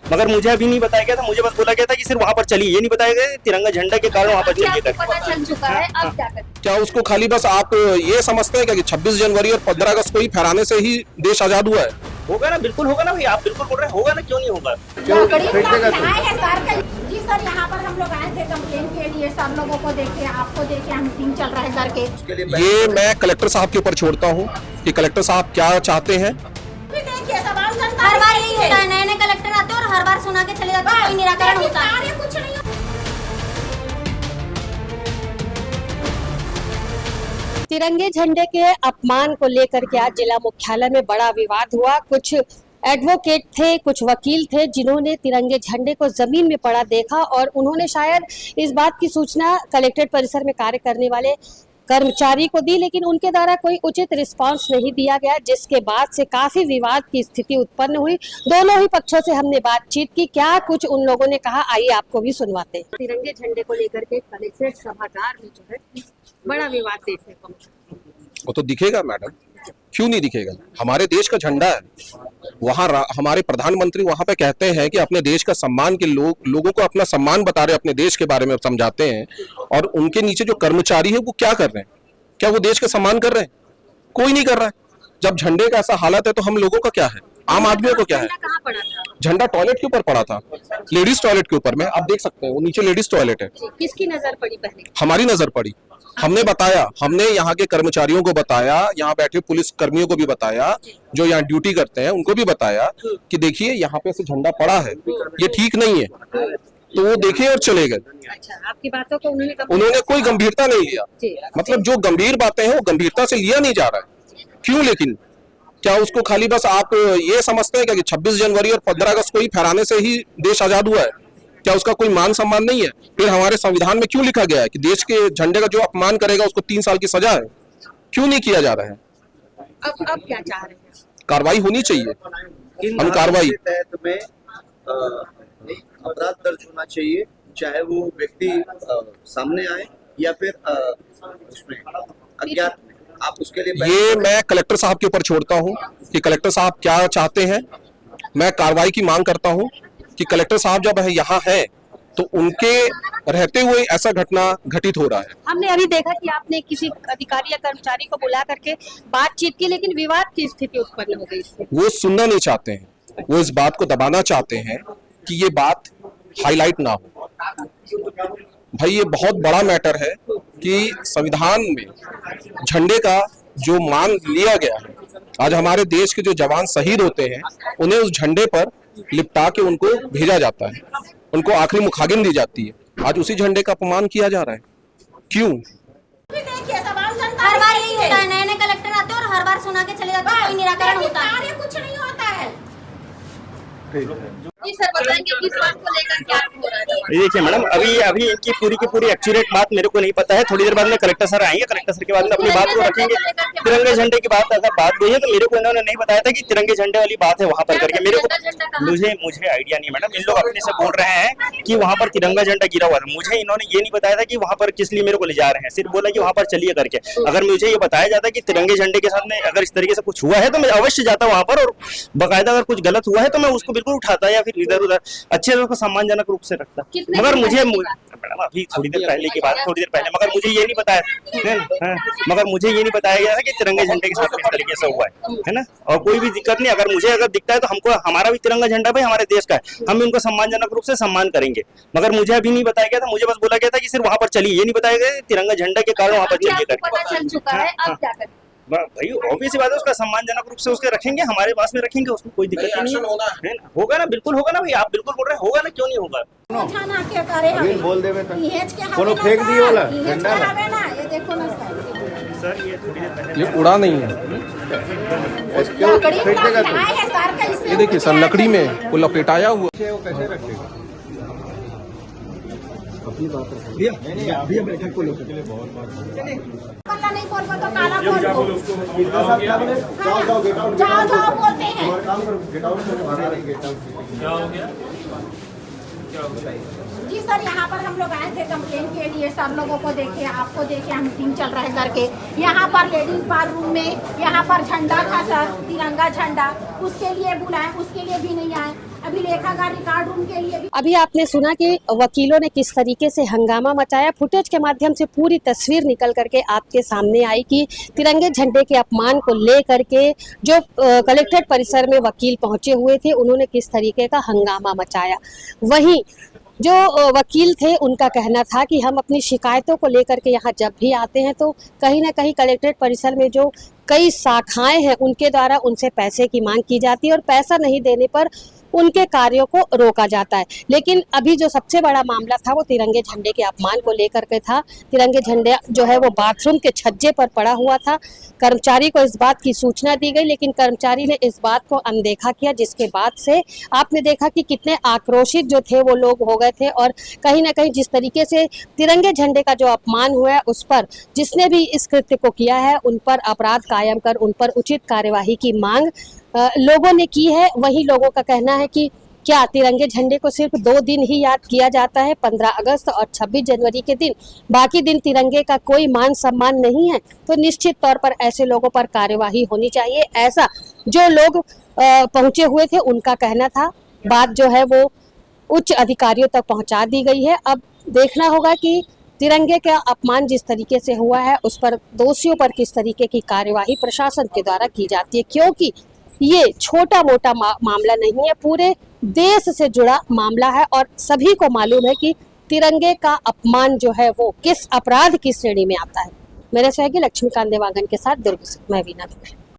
मगर मुझे अभी नहीं बताया गया था, मुझे बस बोला गया था कि सिर्फ वहाँ पर चलिए, ये नहीं बताया गया तिरंगा झंडा के कारण वहाँ पर चलिए करके। पता चल चुका है, अब क्या करें? क्या उसको खाली बस आप ये समझते हैं क्या कि 26 जनवरी और 15 अगस्त को ही फहराने से ही देश आजाद हुआ है? होगा ना, बिल्कुल होगा ना भाई, आप बिल्कुल बोल रहे हैं, होगा ना, क्यों नहीं होगा। जी सर, यहाँ पर हम लोग आए थे कंप्लेन के लिए, सब लोगों को देखे, आपको देखे, हम मीटिंग चल रहा है करके। ये मैं कलेक्टर साहब के ऊपर छोड़ता हूँ कि कलेक्टर साहब क्या चाहते हैं। देखिए सवाल हर बार यही होता है, नए नए कलेक्टर आते हैं और हर बार सुना के चले जाते हैं, कोई निराकरण होता है कुछ नहीं। तिरंगे झंडे के अपमान को लेकर के आज जिला मुख्यालय में बड़ा विवाद हुआ। कुछ एडवोकेट थे, कुछ वकील थे, जिन्होंने तिरंगे झंडे को जमीन में पड़ा देखा और उन्होंने शायद इस बात की सूचना कलेक्ट्रेट परिसर में कार्य करने वाले कर्मचारी को दी, लेकिन उनके द्वारा कोई उचित रिस्पांस नहीं दिया गया, जिसके बाद से काफी विवाद की स्थिति उत्पन्न हुई। दोनों ही पक्षों से हमने बातचीत की, क्या कुछ उन लोगों ने कहा, आइए आपको भी सुनवाते हैं। तिरंगे झंडे को लेकर के कलेक्ट्रेट सभागार में जो है बड़ा विवाद देखने को मिला। वो तो दिखेगा मैडम, क्यों नहीं दिखेगा? हमारे देश का झंडा है, वहाँ हमारे प्रधानमंत्री वहाँ पे कहते हैं कि अपने देश का सम्मान के लोगों को अपना सम्मान बता रहे, अपने देश के बारे में समझाते हैं, और उनके नीचे जो कर्मचारी है वो क्या कर रहे हैं? क्या वो देश का सम्मान कर रहे हैं? कोई नहीं कर रहा है। जब झंडे का ऐसा हालत है तो हम लोगों का क्या है, आम आदमियों को क्या है? कहाँ पड़ा था? झंडा टॉयलेट के ऊपर पड़ा था, लेडीज टॉयलेट के ऊपर में, आप देख सकते हैं वो नीचे लेडीज टॉयलेट है। किसकी नजर पड़ी पहले? हमारी नजर पड़ी, हमने बताया, हमने यहाँ के कर्मचारियों को बताया, यहाँ बैठे पुलिस कर्मियों को भी बताया, जो यहाँ ड्यूटी करते हैं उनको भी बताया कि देखिए यहाँ पे से झंडा पड़ा है, ये ठीक नहीं है, तो वो देखे और चले गए। अच्छा, आपकी बातों को उन्होंने कोई गंभीरता नहीं लिया। मतलब जो गंभीर बातें हैं वो गंभीरता से लिया नहीं जा रहा है। क्यों? लेकिन क्या उसको खाली बस आप ये समझते हैं क्या कि 26 जनवरी और 15 अगस्त को ही फहराने से ही देश आजाद हुआ है? क्या उसका कोई मान सम्मान नहीं है? फिर हमारे संविधान में क्यों लिखा गया है कि देश के झंडे का जो अपमान करेगा उसको 3 साल की सजा है? क्यों नहीं किया जा रहा है? अब क्या चाह रहे हैं? कार्रवाई होनी चाहिए, हम कार्रवाई में अपराध दर्ज होना चाहिए, चाहे वो व्यक्ति सामने आए या फिर उसमें अज्ञात में। आप उसके लिए ये मैं कलेक्टर साहब के ऊपर छोड़ता हूँ कि कलेक्टर साहब क्या चाहते हैं। मैं कार्रवाई की मांग करता हूँ कि कलेक्टर साहब जब यहाँ है तो उनके रहते हुए ऐसा घटना घटित हो रहा है। हमने अभी देखा कि आपने किसी अधिकारी या कर्मचारी को बुला करके बातचीत की, लेकिन विवाद की स्थिति उत्पन्न हो गई इससे। वो सुनना नहीं चाहते हैं, वो इस बात को दबाना चाहते हैं कि ये बात हाईलाइट ना हो। भाई ये बहुत बड़ा मैटर है कि संविधान में झंडे का जो मान लिया गया है, आज हमारे देश के जो जवान शहीद होते हैं उन्हें उस झंडे पर लिपटा के उनको भेजा जाता है, उनको आखिरी मुखागिन दी जाती है। आज उसी झंडे का अपमान किया जा रहा है, क्यों? देखिए सवाल हर बार यही होता है, नए नए कलेक्टर आते हैं और हर बार सुना के चले जाते हैं, कोई निराकरण होता है कुछ नहीं होता है। जी सर, बताएंगे किस बात को लेकर क्या हो रहा है? देखिए मैडम, अभी इनकी पूरी की पूरी एक्यूरेट बात मेरे को नहीं पता है। थोड़ी देर बाद में कलेक्टर सर आएंगे, कलेक्टर सर के बाद में अपनी बात को रखेंगे। तिरंगे झंडे की बात अगर बात हुई है तो मेरे को इन्होंने नहीं बताया था कि तिरंगे झंडे वाली बात है वहाँ पर करके। मेरे को मुझे आइडिया नहीं मैडम। इन लोग अपने से बोल रहे हैं कि वहाँ पर तिरंगा झंडा गिरा हुआ था, मुझे इन्होंने ये नहीं बताया था कि वहाँ पर किस लिए मेरे को ले जा रहे हैं। सिर्फ बोला कि वहाँ पर चलिए करके। अगर मुझे ये बताया जाता कि तिरंगे झंडे के साथ में अगर इस तरीके से कुछ हुआ है तो मैं अवश्य जाता वहाँ पर, और बाकायदा अगर कुछ गलत हुआ है तो मैं उसको बिल्कुल उठाता या फिर इधर उधर अच्छे से उसको सम्मानजनक रूप से रखता। मगर मुझे मैडम अभी थोड़ी देर पहले की बात, थोड़ी देर पहले, मगर मुझे ये नहीं बताया, मगर मुझे ये नहीं बताया गया था कि तिरंगे झंडे के साथ इस तरीके से हुआ है ना। और कोई भी दिक्कत नहीं, अगर दिखता है तो हमको, हमारा भी तिरंगा झंडा भाई हमारे देश का है, हम उनको सम्मानजनक रूप से सम्मान करेंगे। मगर मुझे अभी नहीं बताया गया था, मुझे बस बोला गया था कि सिर्फ वहाँ पर चलिए, ये नहीं बताया गया तिरंगा झंडा के कारण वहाँ पर चलिए करके। पता चल चुका है, अब क्या करें? भाई ऑब्वियस बात है, उसका सम्मानजनक रूप से उसके रखेंगे, हमारे पास में रखेंगे, उसमें कोई दिक्कत नहीं है। होगा ना, बिल्कुल होगा ना भाई, आप बिल्कुल बोल रहे हैं, होगा ना, क्यों नहीं होगा। बोल देवे कोनो फेंक दियो वाला झंडा ये देखो ना सर, ये थोड़ी देर पहले ये उड़ा नहीं है, ये देखिए सर, लकड़ी में वो लपेटाया हुआ। वो कैसे रखेगा? भैया बैठक को लोग नहीं बोल तो काला बोल जाओ बोलते हैं। क्या हो गया? जी सर, यहाँ पर हम लोग आए थे कंप्लेन के लिए, सब लोगों को देखे, आपको देखे, हम मीटिंग चल रहा है करके। यहाँ पर लेडीज बार रूम में यहाँ पर झंडा था सर, तिरंगा झंडा, उसके लिए बुलाए, उसके लिए भी नहीं आए। अभी लेखाकार रिकॉर्ड रूम के लिए भी अभी आपने सुना कि वकीलों ने किस तरीके से हंगामा मचाया। फुटेज के माध्यम से पूरी तस्वीर निकल करके आपके सामने आई कि तिरंगे झंडे के अपमान को लेकर के जो कलेक्ट्रेट परिसर में वकील पहुंचे हुए थे, उन्होंने किस तरीके का हंगामा मचाया। वहीं जो वकील थे उनका कहना था कि हम अपनी शिकायतों को लेकर के यहाँ जब भी आते हैं तो कहीं ना कहीं कलेक्ट्रेट परिसर में जो कई शाखाएं हैं उनके द्वारा उनसे पैसे की मांग की जाती है और पैसा नहीं देने पर उनके कार्यों को रोका जाता है। लेकिन अभी जो सबसे बड़ा मामला था वो तिरंगे झंडे के अपमान को लेकर के था। तिरंगे झंडे जो है वो बाथरूम के छज्जे पर पड़ा हुआ था। कर्मचारी को इस बात की सूचना दी गई, लेकिन कर्मचारी ने इस बात को अनदेखा किया, जिसके बाद से आपने देखा कि कितने आक्रोशित जो थे वो लोग हो गए थे। और कहीं ना कहीं जिस तरीके से तिरंगे झंडे का जो अपमान हुआ है उस पर जिसने भी इस कृत्य को किया है उन पर अपराध कायम कर उन पर उचित कार्यवाही की मांग लोगों ने की है। वही लोगों का कहना है कि क्या तिरंगे झंडे को सिर्फ 2 दिन ही याद किया जाता है, 15 अगस्त और 26 जनवरी के दिन, बाकी दिन तिरंगे का कोई मान सम्मान नहीं है? तो निश्चित तौर पर ऐसे लोगों पर कार्यवाही होनी चाहिए, ऐसा जो लोग पहुंचे हुए थे उनका कहना था। बात जो है वो उच्च अधिकारियों तक पहुंचा दी गई है। अब देखना होगा कि तिरंगे का अपमान जिस तरीके से हुआ है उस पर दोषियों पर किस तरीके की कार्यवाही प्रशासन के द्वारा की जाती है, क्योंकि ये छोटा मोटा मामला नहीं है, पूरे देश से जुड़ा मामला है और सभी को मालूम है कि तिरंगे का अपमान जो है वो किस अपराध की श्रेणी में आता है। मेरे सहयोगी लक्ष्मीकांत देवांगन के साथ दुर्ग से मैं वीना।